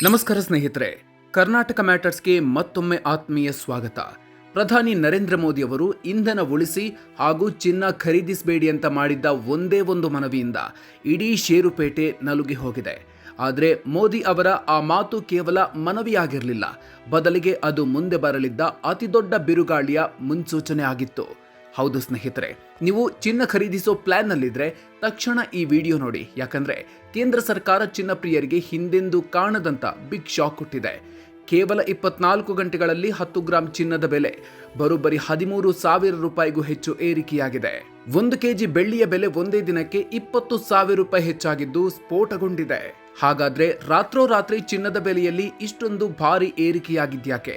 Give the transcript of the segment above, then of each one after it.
ನಮಸ್ಕಾರ ಸ್ನೇಹಿತರೆ, ಕರ್ನಾಟಕ ಮ್ಯಾಟರ್ಸ್ಗೆ ಮತ್ತೊಮ್ಮೆ ಆತ್ಮೀಯ ಸ್ವಾಗತ. ಪ್ರಧಾನಿ ನರೇಂದ್ರ ಮೋದಿ ಅವರು ಇಂಧನ ಉಳಿಸಿ ಹಾಗೂ ಚಿನ್ನ ಖರೀದಿಸಬೇಡಿ ಅಂತ ಮಾಡಿದ್ದ ಒಂದೇ ಒಂದು ಮನವಿಯಿಂದ ಇಡೀ ಷೇರುಪೇಟೆ ನಲುಗಿ ಹೋಗಿದೆ. ಆದರೆ ಮೋದಿ ಅವರ ಆ ಮಾತು ಕೇವಲ ಮನವಿಯಾಗಿರಲಿಲ್ಲ, ಬದಲಿಗೆ ಅದು ಮುಂದೆ ಬರಲಿದ್ದ ಅತಿದೊಡ್ಡ ಬಿರುಗಾಳಿಯ ಮುನ್ಸೂಚನೆ ಆಗಿತ್ತು. ಹೌದು ಸ್ನೇಹಿತರೆ, ನೀವು ಚಿನ್ನ ಖರೀದಿಸೋ ಪ್ಲಾನ್ನಲ್ಲಿದ್ದರೆ ತಕ್ಷಣ ಈ ವಿಡಿಯೋ ನೋಡಿ. ಯಾಕಂದ್ರೆ ಕೇಂದ್ರ ಸರ್ಕಾರ ಚಿನ್ನ ಪ್ರಿಯರಿಗೆ ಹಿಂದೆಂದೂ ಕಾಣದಂತ ಬಿಗ್ ಶಾಕ್ ಕೊಟ್ಟಿದೆ. ಕೇವಲ 24 ಗಂಟೆಗಳಲ್ಲಿ 10 ಗ್ರಾಂ ಚಿನ್ನದ ಬೆಲೆ ಬರೋಬ್ಬರಿ 13,000 ರೂಪಾಯಿಗೂ ಹೆಚ್ಚು ಏರಿಕೆಯಾಗಿದೆ. 1 ಕೆಜಿ ಬೆಳ್ಳಿಯ ಬೆಲೆ ಒಂದೇ ದಿನಕ್ಕೆ 20,000 ರೂಪಾಯಿ ಹೆಚ್ಚಾಗಿದ್ದು ಸ್ಫೋಟಗೊಂಡಿದೆ. ಹಾಗಾದ್ರೆ ರಾತ್ರೋರಾತ್ರಿ ಚಿನ್ನದ ಬೆಲೆಯಲ್ಲಿ ಇಷ್ಟೊಂದು ಭಾರಿ ಏರಿಕೆಯಾಗಿದ್ಯಾಕೆ?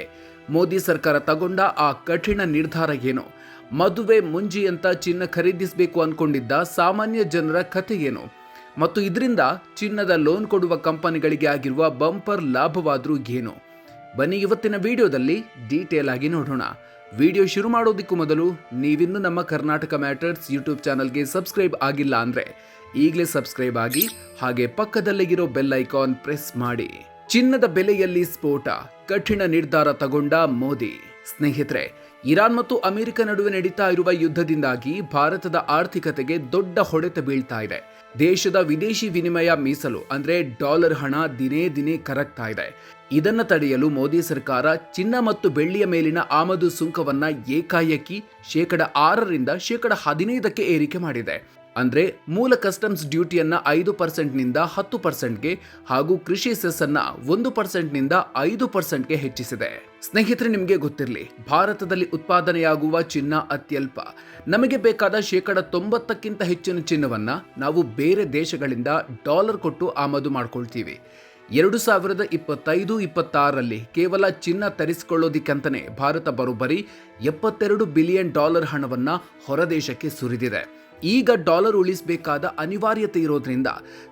ಮೋದಿ ಸರ್ಕಾರ ತಗೊಂಡ ಆ ಕಠಿಣ ನಿರ್ಧಾರ ಏನು? ಮದುವೆ ಮುಂಜಿ ಅಂತ ಚಿನ್ನ ಖರೀದಿಸಬೇಕು ಅನ್ಕೊಂಡಿದ್ದ ಸಾಮಾನ್ಯ ಜನರ ಕಥೆ ಏನು? ಮತ್ತು ಇದರಿಂದ ಚಿನ್ನದ ಲೋನ್ ಕೊಡುವ ಕಂಪನಿಗಳಿಗೆ ಆಗಿರುವ ಬಂಪರ್ ಲಾಭವಾದ್ರೂ ಏನು? ಬನ್ನಿ ಇವತ್ತಿನ ವಿಡಿಯೋದಲ್ಲಿ ಡೀಟೇಲ್ ಆಗಿ ನೋಡೋಣ. ವಿಡಿಯೋ ಶುರು ಮಾಡೋದಕ್ಕೂ ಮೊದಲು ನೀವಿನ್ನೂ ನಮ್ಮ ಕರ್ನಾಟಕ ಮ್ಯಾಟರ್ಸ್ ಯೂಟ್ಯೂಬ್ ಚಾನಲ್ಗೆ ಸಬ್ಸ್ಕ್ರೈಬ್ ಆಗಿಲ್ಲ ಅಂದ್ರೆ ಈಗಲೇ ಸಬ್ಸ್ಕ್ರೈಬ್ ಆಗಿ, ಹಾಗೆ ಪಕ್ಕದಲ್ಲಿರೋ ಬೆಲ್ ಐಕಾನ್ ಪ್ರೆಸ್ ಮಾಡಿ. ಚಿನ್ನದ ಬೆಲೆಯಲ್ಲಿ ಸ್ಫೋಟ, ಕಠಿಣ ನಿರ್ಧಾರ ತಗೊಂಡ ಮೋದಿ. ಸ್ನೇಹಿತರೆ, ಇರಾನ್ ಮತ್ತು ಅಮೆರಿಕ ನಡುವೆ ನಡೀತಾ ಇರುವ ಯುದ್ಧದಿಂದಾಗಿ ಭಾರತದ ಆರ್ಥಿಕತೆಗೆ ದೊಡ್ಡ ಹೊಡೆತ ಬೀಳ್ತಾ ಇದೆ. ದೇಶದ ವಿದೇಶಿ ವಿನಿಮಯ ಮೀಸಲು ಅಂದ್ರೆ ಡಾಲರ್ ಹಣ ದಿನೇ ದಿನೇ ಕರಗ್ತಾ ಇದೆ. ಇದನ್ನ ತಡೆಯಲು ಮೋದಿ ಸರ್ಕಾರ ಚಿನ್ನ ಮತ್ತು ಬೆಳ್ಳಿಯ ಮೇಲಿನ ಆಮದು ಸುಂಕವನ್ನ ಏಕಾಏಕಿ 6% 15% ಏರಿಕೆ ಮಾಡಿದೆ. ಅಂದ್ರೆ ಮೂಲ ಕಸ್ಟಮ್ಸ್ ಡ್ಯೂಟಿಯನ್ನ 5% 10%ಗೆ ಹಾಗೂ ಕೃಷಿ ಸೆಸ್ ಅನ್ನ 1% 5%ಗೆ ಹೆಚ್ಚಿಸಿದೆ. ಸ್ನೇಹಿತರೆ, ನಿಮಗೆ ಗೊತ್ತಿರಲಿ, ಭಾರತದಲ್ಲಿ ಉತ್ಪಾದನೆಯಾಗುವ ಚಿನ್ನ ಅತ್ಯಲ್ಪ. ನಮಗೆ ಬೇಕಾದ 90%ಕ್ಕಿಂತ ಹೆಚ್ಚಿನ ಚಿನ್ನವನ್ನ ನಾವು ಬೇರೆ ದೇಶಗಳಿಂದ ಡಾಲರ್ ಕೊಟ್ಟು ಆಮದು ಮಾಡ್ಕೊಳ್ತೀವಿ. 2025-26ರಲ್ಲಿ ಕೇವಲ ಚಿನ್ನ ತರಿಸಿಕೊಳ್ಳೋದಿಕ್ಕಂತಾನೆ ಭಾರತ ಬರೋಬ್ಬರಿ $72 ಬಿಲಿಯನ್ ಹಣವನ್ನ ಹೊರದೇಶಕ್ಕೆ ಸುರಿದಿದೆ. ಈಗ ಡಾಲರ್ ಉಳಿಸಬೇಕಾದ ಅನಿವಾರ್ಯತೆ ಇರೋದ್ರಿಂದ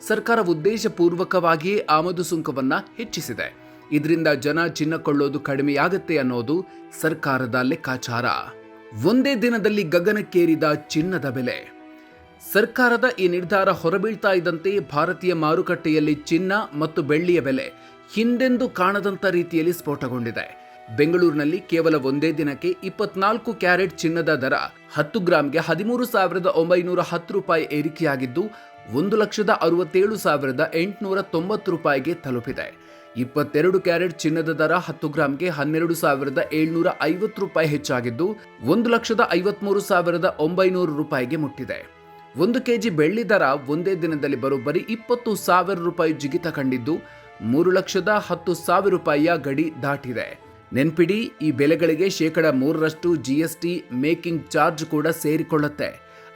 ಸರ್ಕಾರ ಉದ್ದೇಶಪೂರ್ವಕವಾಗಿಯೇ ಆಮದು ಸುಂಕವನ್ನ ಹೆಚ್ಚಿಸಿದೆ. ಇದರಿಂದ ಜನ ಚಿನ್ನ ಕೊಳ್ಳೋದು ಕಡಿಮೆಯಾಗತ್ತೆ ಅನ್ನೋದು ಸರ್ಕಾರದ ಲೆಕ್ಕಾಚಾರ. ಒಂದೇ ದಿನದಲ್ಲಿ ಗಗನಕ್ಕೇರಿದ ಚಿನ್ನದ ಬೆಲೆ. ಸರ್ಕಾರದ ಈ ನಿರ್ಧಾರ ಹೊರಬೀಳ್ತಾ ಇದ್ದಂತೆ ಭಾರತೀಯ ಮಾರುಕಟ್ಟೆಯಲ್ಲಿ ಚಿನ್ನ ಮತ್ತು ಬೆಳ್ಳಿಯ ಬೆಲೆ ಹಿಂದೆಂದೂ ಕಾಣದಂತ ರೀತಿಯಲ್ಲಿ ಸ್ಫೋಟಗೊಂಡಿದೆ. ಬೆಂಗಳೂರಿನಲ್ಲಿ ಕೇವಲ ಒಂದೇ ದಿನಕ್ಕೆ 24 ಕ್ಯಾರೆಟ್ ಚಿನ್ನದ ದರ 10 ಗ್ರಾಂಗೆ 13,910 ರೂಪಾಯಿ ಏರಿಕೆಯಾಗಿದ್ದು 1,67,890 ರೂಪಾಯಿಗೆ ತಲುಪಿದೆ. 22 ಕ್ಯಾರೆಟ್ ಚಿನ್ನದ ದರ 10 ಗ್ರಾಂಗೆ 12,750 ರೂಪಾಯಿ ಹೆಚ್ಚಾಗಿದ್ದು 1,53,900 ರೂಪಾಯಿಗೆ ಮುಟ್ಟಿದೆ. 1 ಕೆಜಿ ಬೆಳ್ಳಿ ದರ ಒಂದೇ ದಿನದಲ್ಲಿ ಬರೋಬ್ಬರಿ 20,000 ರೂಪಾಯಿ ಜಿಗಿತ ಕಂಡಿದ್ದು 3,10,000 ರೂಪಾಯಿಯ ಗಡಿ ದಾಟಿದೆ. ನೆನ್ಪಿಡಿ, ಈ ಬೆಲೆಗಳಿಗೆ 3% GST ಮೇಕಿಂಗ್ ಚಾರ್ಜ್ ಕೂಡ ಸೇರಿಕೊಳ್ಳುತ್ತೆ.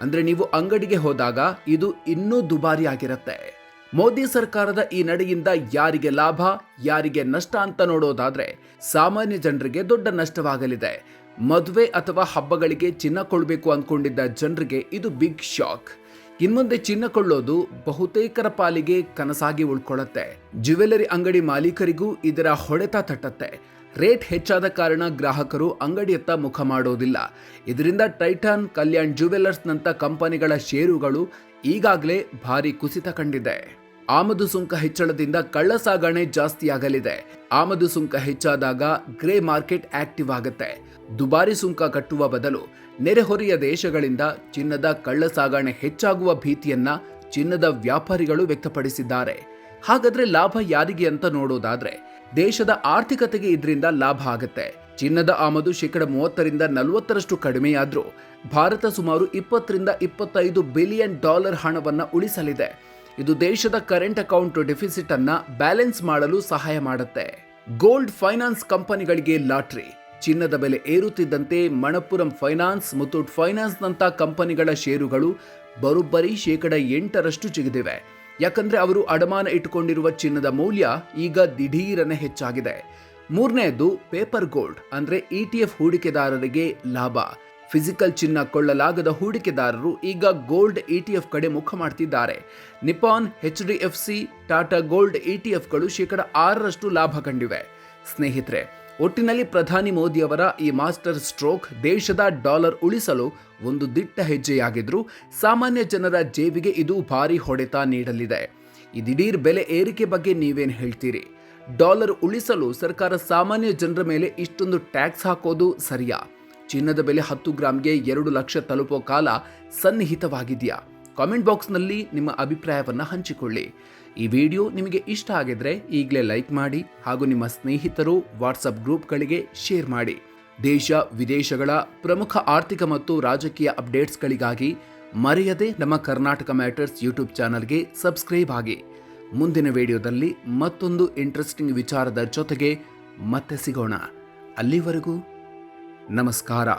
ಅಂದ್ರೆ ನೀವು ಅಂಗಡಿಗೆ ಹೋದಾಗ ಇದು ಇನ್ನೂ ದುಬಾರಿ ಆಗಿರುತ್ತೆ. ಮೋದಿ ಸರ್ಕಾರದ ಈ ನಡೆಯಿಂದ ಯಾರಿಗೆ ಲಾಭ, ಯಾರಿಗೆ ನಷ್ಟ ಅಂತ ನೋಡೋದಾದ್ರೆ ಸಾಮಾನ್ಯ ಜನರಿಗೆ ದೊಡ್ಡ ನಷ್ಟವಾಗಲಿದೆ. ಮದುವೆ ಅಥವಾ ಹಬ್ಬಗಳಿಗೆ ಚಿನ್ನ ಕೊಳ್ಳಬೇಕು ಅಂದ್ಕೊಂಡಿದ್ದ ಜನರಿಗೆ ಇದು ಬಿಗ್ ಶಾಕ್. ಇನ್ಮುಂದೆ ಚಿನ್ನ ಕೊಳ್ಳೋದು ಬಹುತೇಕರ ಪಾಲಿಗೆ ಕನಸಾಗಿ ಉಳ್ಕೊಳ್ಳುತ್ತೆ. ಜ್ಯುವೆಲರಿ ಅಂಗಡಿ ಮಾಲೀಕರಿಗೂ ಇದರ ಹೊಡೆತ ತಟ್ಟತ್ತೆ. ರೇಟ್ ಹೆಚ್ಚಾದ ಕಾರಣ ಗ್ರಾಹಕರು ಅಂಗಡಿಯತ್ತ ಮುಖ ಮಾಡೋದಿಲ್ಲ. ಇದರಿಂದ ಟೈಟಾನ್, ಕಲ್ಯಾಣ್ ಜ್ಯುವೆಲರ್ಸ್ನಂತ ಕಂಪನಿಗಳ ಷೇರುಗಳು ಈಗಾಗಲೇ ಭಾರಿ ಕುಸಿತ ಕಂಡಿದೆ. ಆಮದು ಸುಂಕ ಹೆಚ್ಚಳದಿಂದ ಕಳ್ಳ ಸಾಗಣೆ ಜಾಸ್ತಿಯಾಗಲಿದೆ. ಆಮದು ಸುಂಕ ಹೆಚ್ಚಾದಾಗ ಗ್ರೇ ಮಾರ್ಕೆಟ್ ಆಕ್ಟಿವ್ ಆಗುತ್ತೆ. ದುಬಾರಿ ಸುಂಕ ಕಟ್ಟುವ ಬದಲು ನೆರೆಹೊರೆಯ ದೇಶಗಳಿಂದ ಚಿನ್ನದ ಕಳ್ಳ ಸಾಗಣೆ ಹೆಚ್ಚಾಗುವ ಭೀತಿಯನ್ನ ಚಿನ್ನದ ವ್ಯಾಪಾರಿಗಳು ವ್ಯಕ್ತಪಡಿಸಿದ್ದಾರೆ. ಹಾಗಾದ್ರೆ ಲಾಭ ಯಾರಿಗೆ ಅಂತ ನೋಡೋದಾದ್ರೆ ದೇಶದ ಆರ್ಥಿಕತೆಗೆ ಇದರಿಂದ ಲಾಭ ಆಗುತ್ತೆ. ಚಿನ್ನದ ಆಮದು 30% ಕಡಿಮೆಯಾದ್ರೂ ಭಾರತ ಸುಮಾರು $20-25 ಬಿಲಿಯನ್ ಹಣವನ್ನ ಉಳಿಸಲಿದೆ. ಇದು ದೇಶದ ಕರೆಂಟ್ ಅಕೌಂಟ್ ಡೆಫಿಸಿಟ್ ಅನ್ನ ಬ್ಯಾಲೆನ್ಸ್ ಮಾಡಲು ಸಹಾಯ ಮಾಡುತ್ತೆ. ಗೋಲ್ಡ್ ಫೈನಾನ್ಸ್ ಕಂಪನಿಗಳಿಗೆ ಲಾಟ್ರಿ. ಚಿನ್ನದ ಬೆಲೆ ಏರುತ್ತಿದ್ದಂತೆ ಮಣಪ್ಪುರಂ ಫೈನಾನ್ಸ್, ಮುತ್ತೂಟ್ ಫೈನಾನ್ಸ್ ನಂತ ಕಂಪನಿಗಳ ಷೇರುಗಳು ಬರೋಬ್ಬರಿ 8% ಜಿಗಿದಿವೆ. ಯಾಕಂದ್ರೆ ಅವರು ಅಡಮಾನ ಇಟ್ಟುಕೊಂಡಿರುವ ಚಿನ್ನದ ಮೌಲ್ಯ ಈಗ ದಿಢೀರನೆ ಹೆಚ್ಚಾಗಿದೆ. ಮೂರನೆಯದು ಪೇಪರ್ ಗೋಲ್ಡ್ ಅಂದ್ರೆ ETF ಹೂಡಿಕೆದಾರರಿಗೆ ಲಾಭ. ಫಿಸಿಕಲ್ ಚಿನ್ನ ಕೊಳ್ಳಲಾಗದ ಹೂಡಿಕೆದಾರರು ಈಗ ಗೋಲ್ಡ್ ETF ಕಡೆ ಮುಖ ಮಾಡ್ತಿದ್ದಾರೆ. ನಿಪಾನ್, HDFC, ಟಾಟಾ ಗೋಲ್ಡ್ ETFಗಳು 6% ಲಾಭ ಕಂಡಿವೆ. ಸ್ನೇಹಿತರೆ, ಒಟ್ಟಿನಲ್ಲಿ ಪ್ರಧಾನಿ ಮೋದಿ ಅವರ ಈ ಮಾಸ್ಟರ್ ಸ್ಟ್ರೋಕ್ ದೇಶದ ಡಾಲರ್ ಉಳಿಸಲು ಒಂದು ದಿಟ್ಟ ಹೆಜ್ಜೆಯಾಗಿದ್ರೂ ಸಾಮಾನ್ಯ ಜನರ ಜೇಬಿಗೆ ಇದು ಭಾರಿ ಹೊಡೆತ ನೀಡಲಿದೆ. ಈ ದಿಢೀರ್ ಬೆಲೆ ಏರಿಕೆ ಬಗ್ಗೆ ನೀವೇನು ಹೇಳ್ತೀರಿ? ಡಾಲರ್ ಉಳಿಸಲು ಸರ್ಕಾರ ಸಾಮಾನ್ಯ ಜನರ ಮೇಲೆ ಇಷ್ಟೊಂದು ಟ್ಯಾಕ್ಸ್ ಹಾಕೋದು ಸರಿಯಾ? ಚಿನ್ನದ ಬೆಲೆ 10 ಗ್ರಾಂಗೆ 2 ಲಕ್ಷ ತಲುಪೋ ಕಾಲ ಸನ್ನಿಹಿತವಾಗಿದೆಯಾ? ಕಾಮೆಂಟ್ ಬಾಕ್ಸ್ನಲ್ಲಿ ನಿಮ್ಮ ಅಭಿಪ್ರಾಯವನ್ನು ಹಂಚಿಕೊಳ್ಳಿ. ಈ ವಿಡಿಯೋ ನಿಮಗೆ ಇಷ್ಟ ಆಗಿದ್ರೆ ಈಗಲೇ ಲೈಕ್ ಮಾಡಿ ಹಾಗೂ ನಿಮ್ಮ ಸ್ನೇಹಿತರು ವಾಟ್ಸಪ್ ಗ್ರೂಪ್ಗಳಿಗೆ ಶೇರ್ ಮಾಡಿ. ದೇಶ ವಿದೇಶಗಳ ಪ್ರಮುಖ ಆರ್ಥಿಕ ಮತ್ತು ರಾಜಕೀಯ ಅಪ್ಡೇಟ್ಸ್ಗಳಿಗಾಗಿ ಮರೆಯದೆ ನಮ್ಮ ಕರ್ನಾಟಕ ಮ್ಯಾಟರ್ಸ್ ಯೂಟ್ಯೂಬ್ ಚಾನಲ್ಗೆ ಸಬ್ಸ್ಕ್ರೈಬ್ ಆಗಿ. ಮುಂದಿನ ವಿಡಿಯೋದಲ್ಲಿ ಮತ್ತೊಂದು ಇಂಟ್ರೆಸ್ಟಿಂಗ್ ವಿಚಾರದ ಜೊತೆಗೆ ಮತ್ತೆ ಸಿಗೋಣ. ಅಲ್ಲಿವರೆಗೂ ನಮಸ್ಕಾರ.